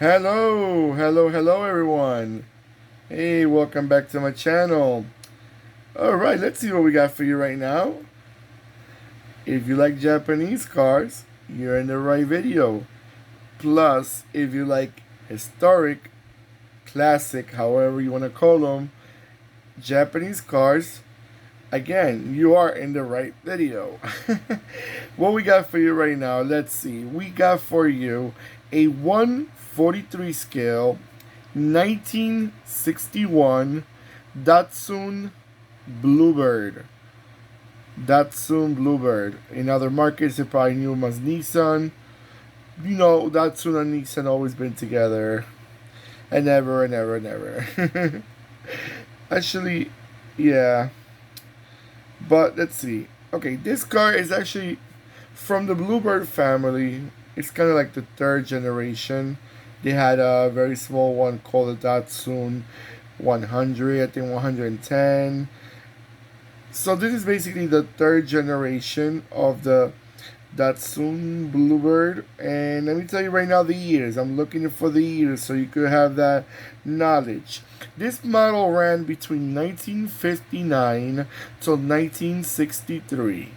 Hello everyone. Hey, welcome back to my channel. Alright, let's see what we got for you right now. If you like Japanese cars, you're in the right video. Plus, if you like historic, classic, however you want to call them, Japanese cars, again, you are in the right video. What we got for you right now, let's see. We got for you a 143 scale 1961 Datsun Bluebird. Datsun Bluebird. In other markets, you probably knew him as Nissan. You know, Datsun and Nissan always been together. And never and never and never. Actually, yeah. But let's see. Okay, this car is actually from the Bluebird family. It's kind of like the third generation. They had a very small one called the Datsun 100, I think 110. So this is basically the third generation of the Datsun Bluebird. And let me tell you right now the years. I'm looking for the years so you could have that knowledge. This model ran between 1959 till 1963.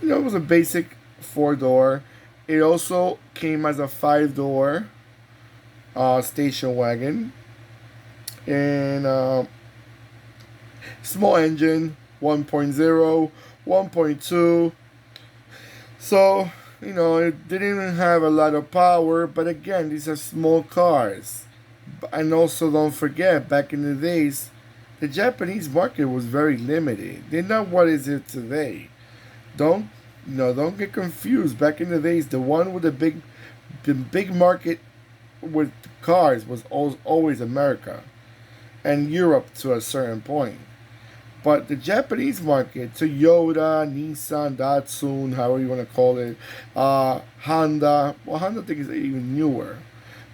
You know, it was a basic four-door. It also came as a five-door station wagon. And small engine, 1.0, 1.2. So, you know, it didn't even have a lot of power, but again, these are small cars. And also, don't forget, back in the days, the Japanese market was very limited. They're not what is it today. Don't don't get confused. Back in the days, the one with the big market with cars was always America and Europe to a certain point. But the Japanese market, Toyota, Nissan, Datsun, however you want to call it, Honda. Well, Honda I think is even newer.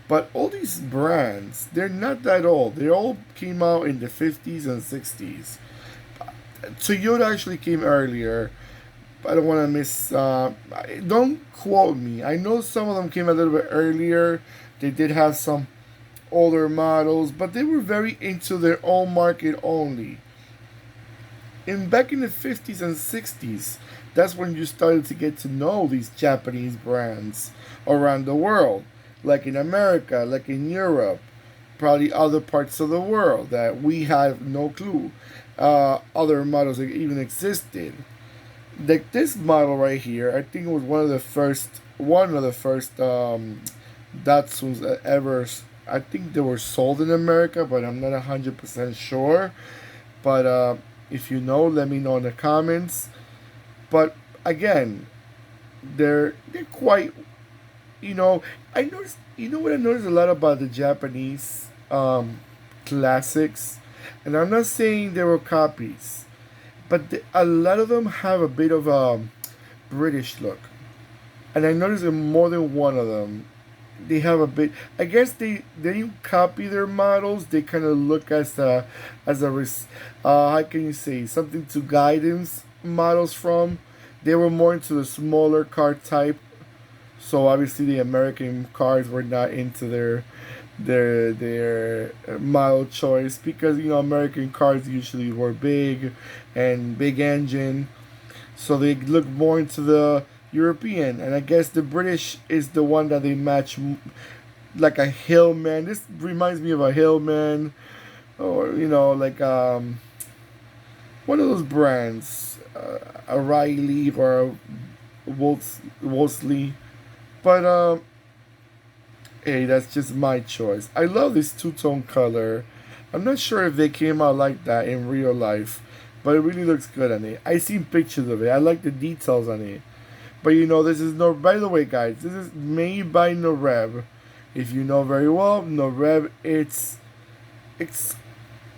But all these brands, they're not that old. They all came out in the 50s and 60s. Toyota actually came earlier. I don't want to miss. Don't quote me. I know some of them came a little bit earlier. They did have some older models, but they were very into their own market only. And back in the 50s and 60s, that's when you started to get to know these Japanese brands around the world, like in America, like in Europe, probably other parts of the world that we have no clue. Other models that even existed. Like this model right here, I think it was one of the first Datsuns that ever. I think they were sold in America, but I'm not 100% sure. But if you know, let me know in the comments. But again, they're quite. You know, I noticed. You know what I noticed a lot about the Japanese classics, and I'm not saying they were copies, but a lot of them have a bit of a British look, and I noticed in more than one of them, they have a bit. I guess they didn't copy their models. They kind of look how can you say, something to guidance models from. They were more into the smaller car type. So obviously the American cars were not into their model choice because American cars usually were big and big engine, so they look more into the European. And I guess the British is the one that they match like a Hillman. This reminds me of a Hillman, or like one of those brands, a Riley or a Wolseley. But hey, that's just my choice. I love this two-tone color. I'm not sure if they came out like that in real life, but it really looks good on it. I seen pictures of it. I like the details on it. But this is no. By the way, guys, this is made by Norev. If you know very well, Norev, it's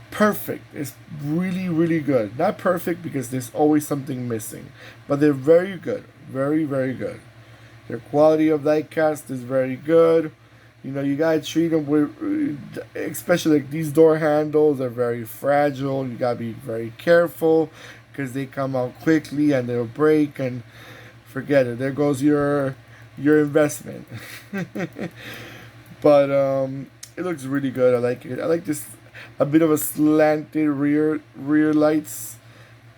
perfect. It's really, really good. Not perfect because there's always something missing, but they're very good. Very, very good. Their quality of diecast is very good. You gotta treat them with, especially like these door handles are very fragile. You gotta be very careful because they come out quickly and they'll break and forget it. There goes your investment. But it looks really good. I like it. I like this a bit of a slanted rear lights.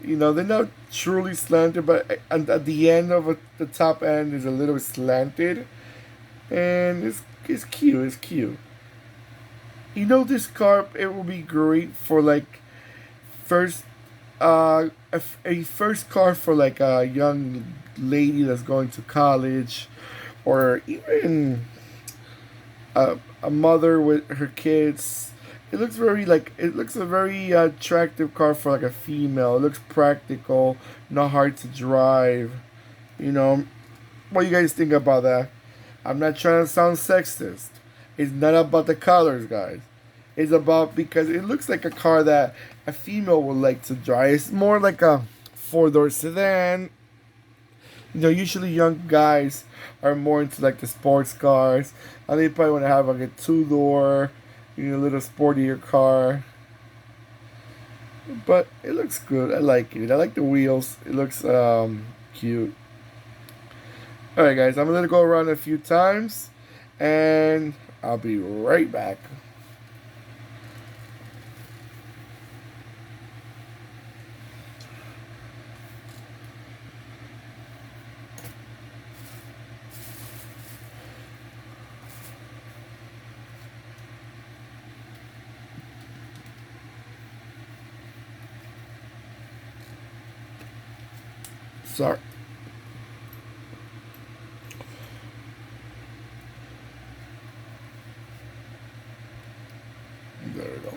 They're not truly slanted, but at the end of the top end is a little slanted, and it's cute. It's cute. This car, it will be great for like first a first car for like a young lady that's going to college, or even a mother with her kids. It looks a very attractive car for like a female. It looks practical, not hard to drive. You know, what do you guys think about that? I'm not trying to sound sexist. It's not about the colors, guys. It's about because it looks like a car that a female would like to drive. It's more like a four-door sedan. Usually young guys are more into like the sports cars. And they probably want to have like a two-door, a little sportier car. But it looks good. I like it. I like the wheels. It looks cute. Alright guys, I'm gonna go around a few times and I'll be right back. Sorry. There it goes.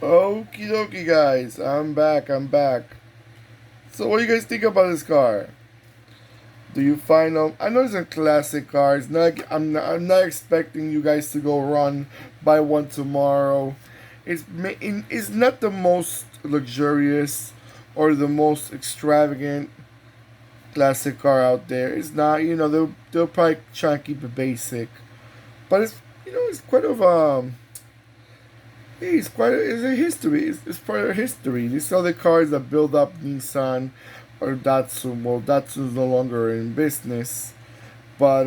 Okie dokie, guys. I'm back. I'm back. So, what do you guys think about this car? Do you find them? I know it's a classic car. It's not. I'm not expecting you guys to go run buy one tomorrow. It's not the most luxurious or the most extravagant classic car out there. It's not. They'll probably try and keep it basic, but it's quite of it's a history. It's part of history. These other cars that build up Nissan or Datsun. Well, Datsun's no longer in business, but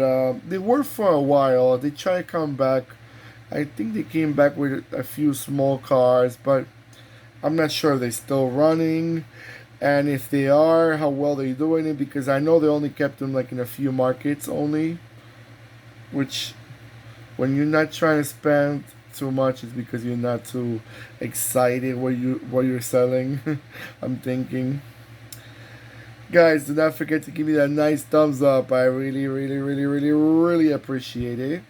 they were for a while. They try to come back. I think they came back with a few small cars, but I'm not sure they're still running. And if they are, how well they're doing it, because I know they only kept them like in a few markets only, which when you're not trying to spend too much is because you're not too excited what you're selling. I'm thinking. Guys, do not forget to give me that nice thumbs up. I really, really, really, really, really appreciate it.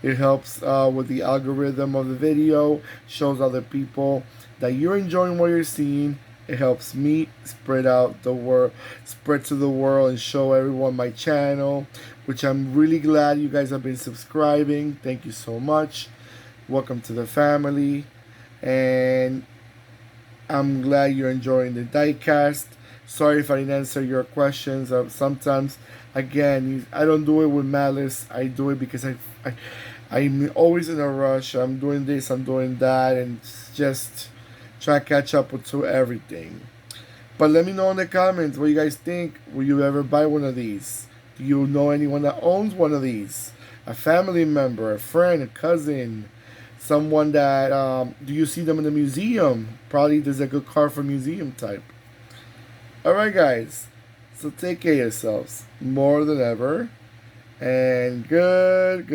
It helps with the algorithm of the video, shows other people that you're enjoying what you're seeing. It helps me spread out the word, spread to the world, and show everyone my channel, which I'm really glad you guys have been subscribing. Thank you so much. Welcome to the family, and I'm glad you're enjoying the diecast. Sorry if I didn't answer your questions. Sometimes, again, I don't do it with malice. I do it because I'm always in a rush. I'm doing this, I'm doing that, and just try to catch up to everything. But let me know in the comments what you guys think. Will you ever buy one of these? Do you know anyone that owns one of these? A family member, a friend, a cousin, someone that do you see them in the museum? Probably there's a good car for museum type. Alright guys, so take care of yourselves more than ever, and goodbye.